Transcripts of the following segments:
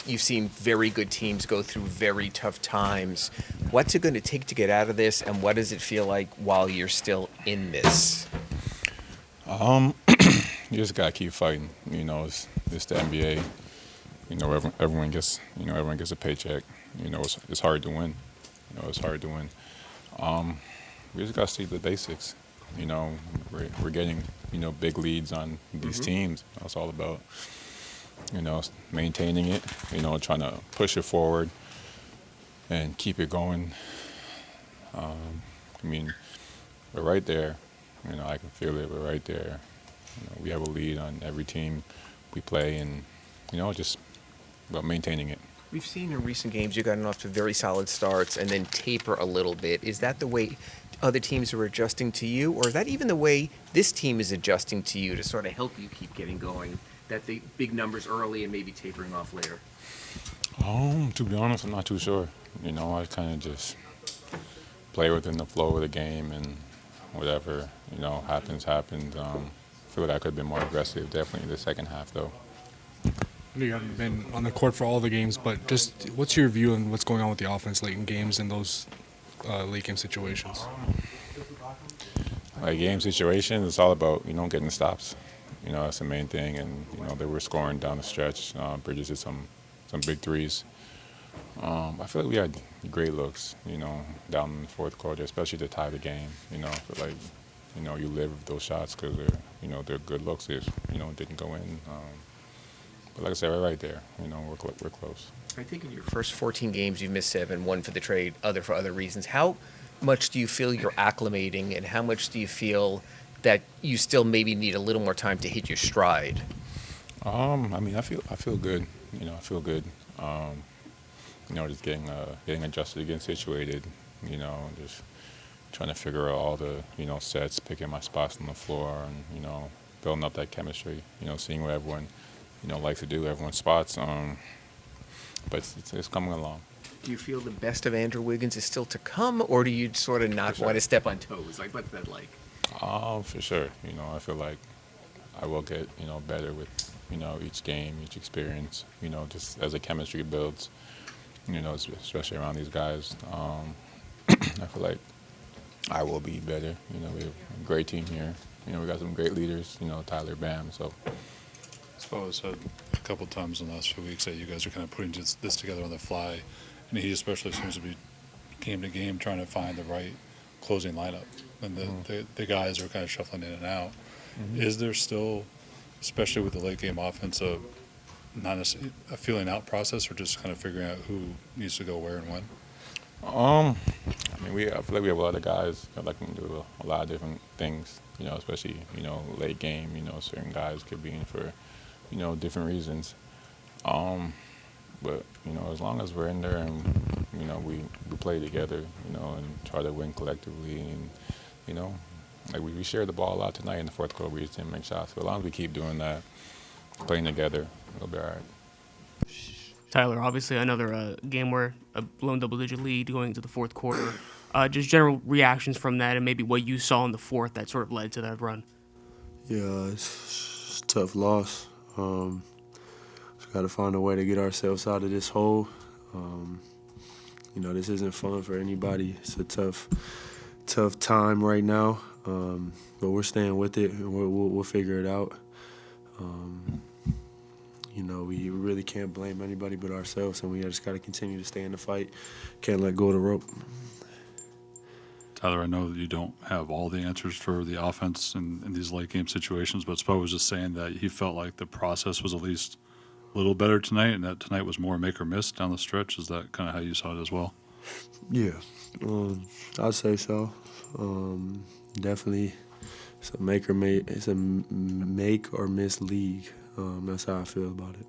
you've seen very good teams go through very tough times. What's it going to take to get out of this, and what does it feel like while you're still in this? You just gotta keep fighting. It's the NBA. Everyone gets a paycheck. It's hard to win. It's hard to win. We just gotta see the basics. We're getting big leads on these teams. That's all about. Maintaining it. Trying to push it forward and keep it going. We're right there. I can feel it. We're right there. We have a lead on every team we play, and just about maintaining it. We've seen in recent games you've gotten off to very solid starts and then taper a little bit. Is that the way other teams are adjusting to you, or is that even the way this team is adjusting to you to sort of help you keep getting going? That the big numbers early and maybe tapering off later? To be honest, I'm not too sure. I kind of just play within the flow of the game, and whatever happens. I feel like I could have been more aggressive, definitely in the second half, though. You haven't been on the court for all the games, but just what's your view on what's going on with the offense late in games and those late game situations? Like game situations, it's all about getting stops. That's the main thing, and they were scoring down the stretch. Bridges did some big threes. I feel like we had great looks, down in the fourth quarter, especially to tie the game. I feel like you live with those shots because they're good looks. If didn't go in. But like I said, we're right there. We're close. I think in your first 14 games you've missed 7, 1 for the trade, other for other reasons. How much do you feel you're acclimating, and how much do you feel that you still maybe need a little more time to hit your stride? I feel good. I feel good. Just getting adjusted, getting situated. Just trying to figure out all the sets, picking my spots on the floor, and building up that chemistry. Seeing what everyone likes to do, everyone's spots. But it's coming along. Do you feel the best of Andrew Wiggins is still to come, or do you sort of not want to step on toes? Like, what's that like? For sure. I feel like I will get better with each game, each experience. Just as the chemistry builds. Especially around these guys. I feel like I will be better. We have a great team here. We got some great leaders. Tyler, Bam. So. Spo has said a couple times in the last few weeks that you guys are kind of putting this together on the fly, and he especially seems to be game to game trying to find the right closing lineup, and the guys are kind of shuffling in and out. Mm-hmm. Is there still, especially with the late game offense, not a feeling out process, or just kind of figuring out who needs to go where and when? I feel like we have a lot of guys that can do a lot of different things. Especially late game. Certain guys could be in for different reasons. But as long as we're in there and we play together, and try to win collectively, and we shared the ball a lot tonight in the fourth quarter. We just didn't make shots. But as long as we keep doing that, playing together, it'll be all right. Tyler, obviously another game where a blown double-digit lead going into the fourth quarter. Just general reactions from that, and maybe what you saw in the fourth that sort of led to that run. Yeah, it's a tough loss. Just got to find a way to get ourselves out of this hole. This isn't fun for anybody. It's a tough time right now, but we're staying with it, and we'll figure it out. We really can't blame anybody but ourselves, and we just got to continue to stay in the fight. Can't let go of the rope. Tyler, I know that you don't have all the answers for the offense in these late game situations, but Spo was just saying that he felt like the process was at least a little better tonight, and that tonight was more make or miss down the stretch. Is that kind of how you saw it as well? Yeah, I'd say so. Definitely, it's a make or miss league. That's how I feel about it.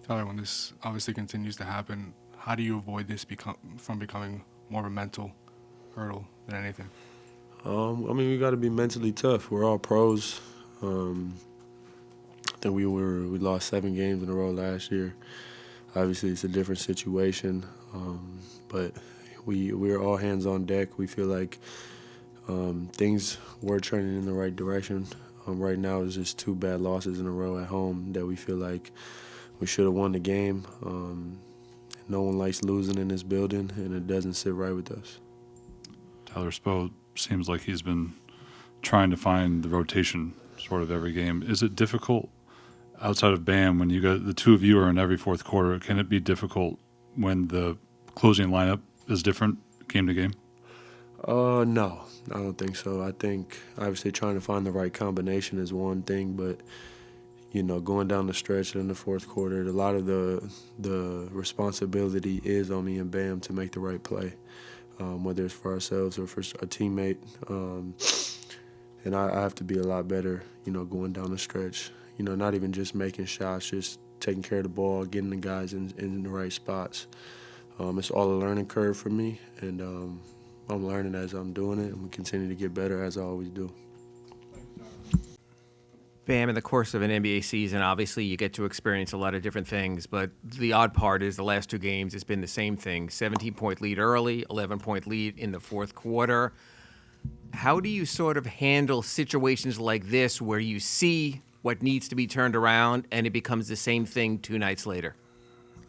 Tyler, when this obviously continues to happen, how do you avoid this from becoming more of a mental hurdle than anything? We got to be mentally tough. We're all pros. I think we lost 7 games in a row last year. Obviously, it's a different situation, but we're all hands on deck. We feel like things were trending in the right direction. Right now, it's just 2 bad losses in a row at home that we feel like we should have won the game. No one likes losing in this building, and it doesn't sit right with us. Tyler Spo seems like he's been trying to find the rotation sort of every game. Is it difficult outside of Bam when you got the two of you are in every fourth quarter? Can it be difficult when the closing lineup is different game to game? No, I don't think so. I think obviously trying to find the right combination is one thing, but going down the stretch in the fourth quarter, a lot of the responsibility is on me and Bam to make the right play, whether it's for ourselves or for a teammate. And I have to be a lot better, going down the stretch. Not even just making shots, just taking care of the ball, getting the guys in the right spots. It's all a learning curve for me, and I'm learning as I'm doing it, and we continue to get better as I always do. Bam, in the course of an NBA season, obviously you get to experience a lot of different things, but the odd part is the last two games, it's been the same thing. 17-point lead early, 11-point lead in the fourth quarter. How do you sort of handle situations like this where you see what needs to be turned around and it becomes the same thing 2 nights later?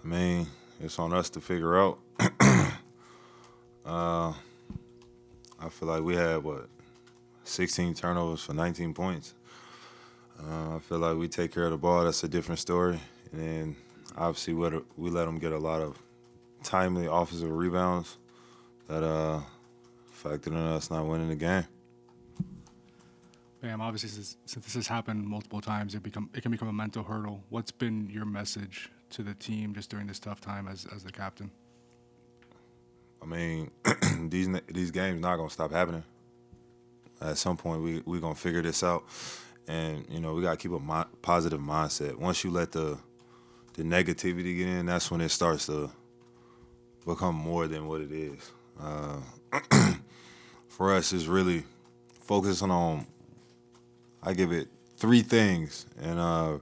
I mean, it's on us to figure out. I feel like we had, 16 turnovers for 19 points. I feel like we take care of the ball. That's a different story. And then, obviously, we let them get a lot of timely offensive rebounds that factored in us not winning the game. Bam, obviously, since this has happened multiple times, it can become a mental hurdle. What's been your message to the team just during this tough time as the captain? I mean, these games not gonna stop happening. At some point, we gonna figure this out, and we gotta keep a positive mindset. Once you let the negativity get in, that's when it starts to become more than what it is. For us, it's really focusing on. I give it 3 things, and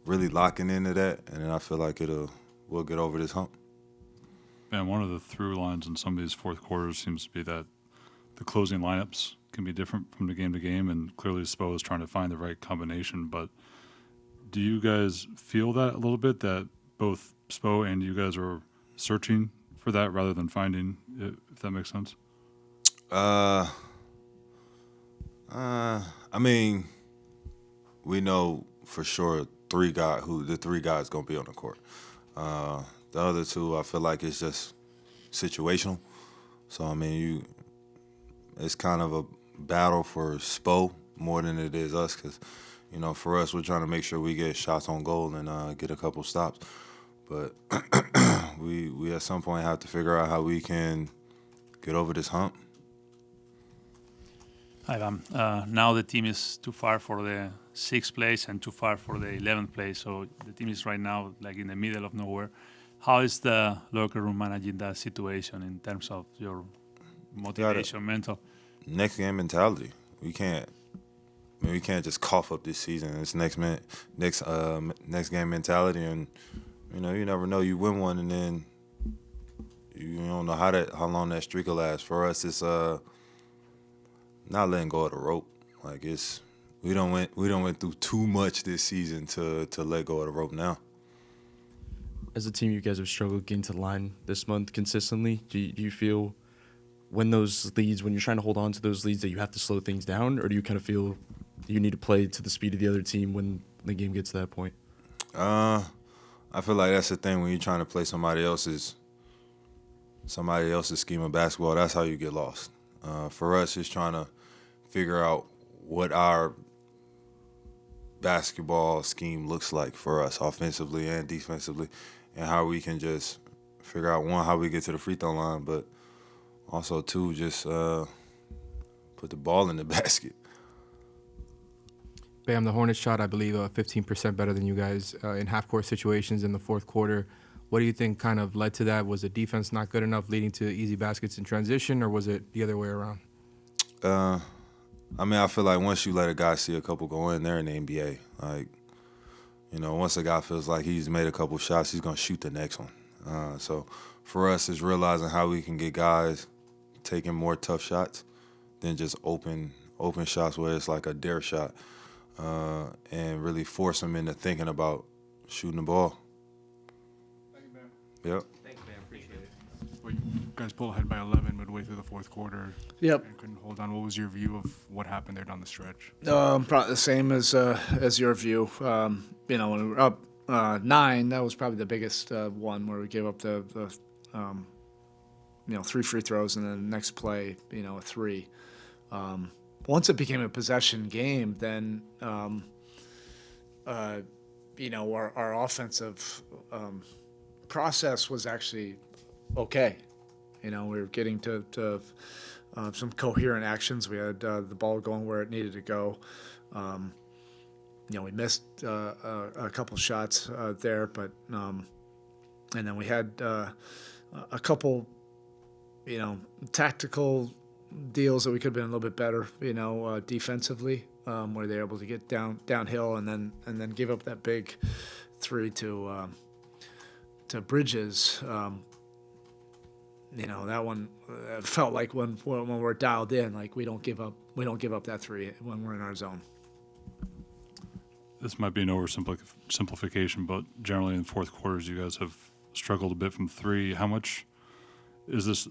really locking into that, and then I feel like we'll get over this hump. And one of the through lines in some of these fourth quarters seems to be that the closing lineups can be different from the game to game, and clearly Spo is trying to find the right combination. But do you guys feel that a little bit, that both Spo and you guys are searching for that rather than finding it, if that makes sense? I mean, we know for sure the 3 guys gonna be on the court. The other 2, I feel like it's just situational. So I mean, it's kind of a battle for Spo more than it is us, because for us, we're trying to make sure we get shots on goal and get a couple stops. But we at some point have to figure out how we can get over this hump. Hi, Bam. Now the team is too far for the 6th place and too far for the 11th place. So the team is right now like in the middle of nowhere. How is the locker room managing that situation in terms of your motivation, mental? Next game mentality. We can't just cough up this season. It's next game mentality, and you never know. You win one, and then you don't know how long that streak will last. For us, it's not letting go of the rope. Like we don't went through too much this season to let go of the rope now. As a team, you guys have struggled getting to the line this month consistently. Do you feel when you're trying to hold on to those leads, that you have to slow things down, or do you kind of feel you need to play to the speed of the other team when the game gets to that point? I feel like that's the thing when you're trying to play somebody else's scheme of basketball. That's how you get lost. For us, it's trying to figure out what our basketball scheme looks like for us, offensively and defensively, and how we can just figure out, 1, how we get to the free throw line, but also 2, just put the ball in the basket. Bam, the Hornets shot, I believe, 15% better than you guys in half-court situations in the fourth quarter. What do you think kind of led to that? Was the defense not good enough leading to easy baskets in transition, or was it the other way around? I mean, I feel like once you let a guy see a couple go in, they're in the NBA. Like, once a guy feels like he's made a couple shots, he's going to shoot the next one. So for us, it's realizing how we can get guys taking more tough shots than just open shots where it's like a dare shot, and really force them into thinking about shooting the ball. Yep. Thanks, man. Appreciate it. Well, you guys pulled ahead by 11 midway through the fourth quarter. Yep. And couldn't hold on. What was your view of what happened there down the stretch? Probably the same as your view. When we were up 9, that was probably the biggest one where we gave up the 3 free throws and then the next play, a 3. Once it became a possession game, then our offensive process was actually okay. We were getting to some coherent actions. We had the ball going where it needed to go. We missed a couple shots there, but and then we had a couple, tactical deals that we could have been a little bit better, defensively, where they're able to get downhill and then give up that big 3 to Bridges. That one felt like when we're dialed in, like we don't give up that 3 when we're in our zone. This might be an oversimplification, but generally in fourth quarters, you guys have struggled a bit from 3. How much is this,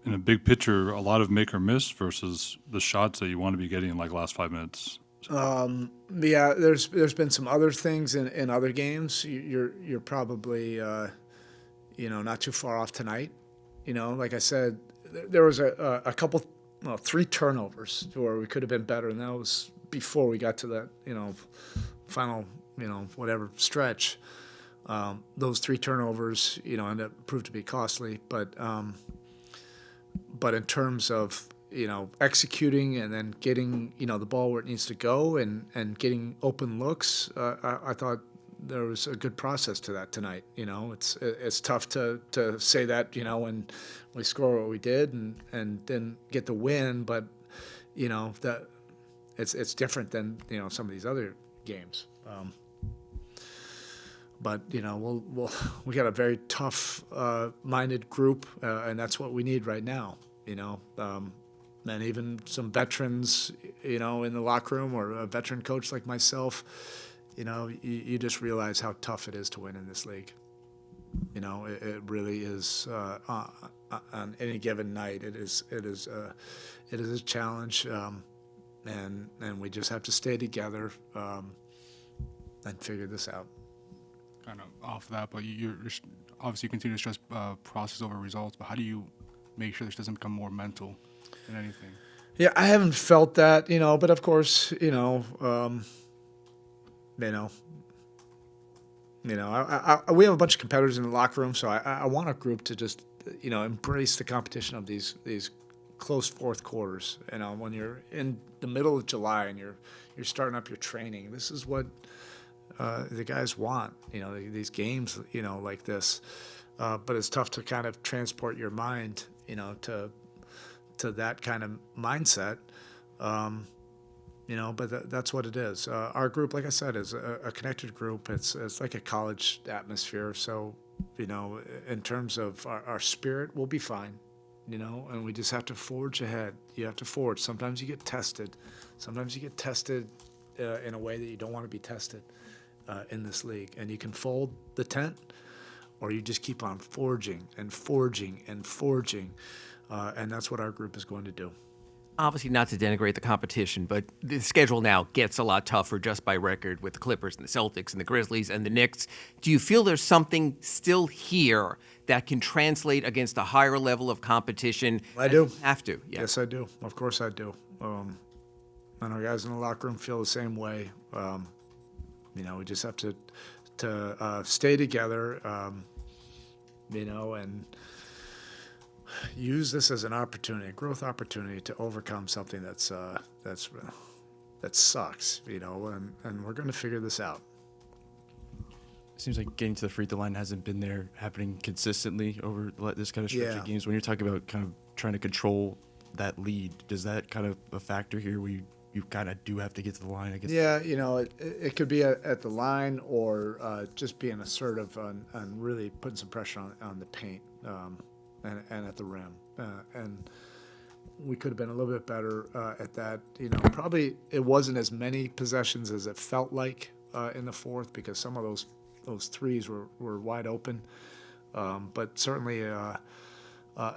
in a big picture, a lot of make or miss versus the shots that you want to be getting in like last 5 minutes? Yeah, there's been some other things in other games. You're probably not too far off tonight. Like I said, there was a couple, 3 turnovers where we could have been better, and that was before we got to that final whatever stretch. Those 3 turnovers ended up proved to be costly, but in terms of executing and then getting the ball where it needs to go and getting open looks, I thought there was a good process to that tonight. It's tough to say that when we score what we did and then get the win, but that it's different than some of these other games. But we got a very tough minded group, and that's what we need right now. And even some veterans, in the locker room, or a veteran coach like myself, you just realize how tough it is to win in this league. It really is. On any given night, it is a challenge, and we just have to stay together and figure this out. Kind of off that, but you're obviously continue to stress process over results. But how do you make sure this doesn't become more mental than anything? Yeah, I haven't felt that, but of course, we have a bunch of competitors in the locker room, so I want a group to just, embrace the competition of these close fourth quarters. When you're in the middle of July and you're starting up your training, this is what the guys want, these games, like this. But it's tough to kind of transport your mind, to that kind of mindset. But that's what it is. Our group, like I said, is a connected group. It's like a college atmosphere. So, in terms of our spirit, we'll be fine, and we just have to forge ahead. You have to forge. Sometimes you get tested. Sometimes you get tested in a way that you don't want to be tested in this league. And you can fold the tent, or you just keep on forging and forging and forging. And that's what our group is going to do. Obviously, not to denigrate the competition, but the schedule now gets a lot tougher just by record with the Clippers and the Celtics and the Grizzlies and the Knicks. Do you feel there's something still here that can translate against a higher level of competition? I do. Have to. Yeah. Yes, I do. Of course I do. And our guys in the locker room feel the same way. We just have to stay together, and use this as an opportunity, a growth opportunity to overcome something that sucks, and we're going to figure this out. It seems like getting to the free throw line hasn't been there happening consistently over this kind of stretch of games. When you're talking about kind of trying to control that lead, does that kind of a factor here where you kind of do have to get to the line, I guess? Yeah, it could be at the line or just being assertive on really putting some pressure on the paint. And at the rim, and we could have been a little bit better at that. Probably it wasn't as many possessions as it felt like in the fourth, because some of those threes were wide open. but certainly a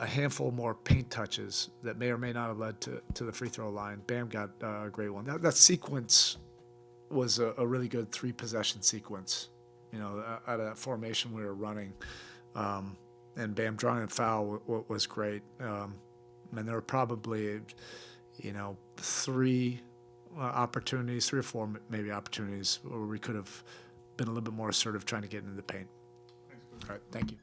handful more paint touches that may or may not have led to the free throw line. Bam got a great one. That sequence was a really good 3-possession sequence, out of that formation we were running. And Bam drawing a foul was great. And there were probably, 3 opportunities, 3 or 4 maybe opportunities where we could have been a little bit more assertive trying to get into the paint. All right, thank you.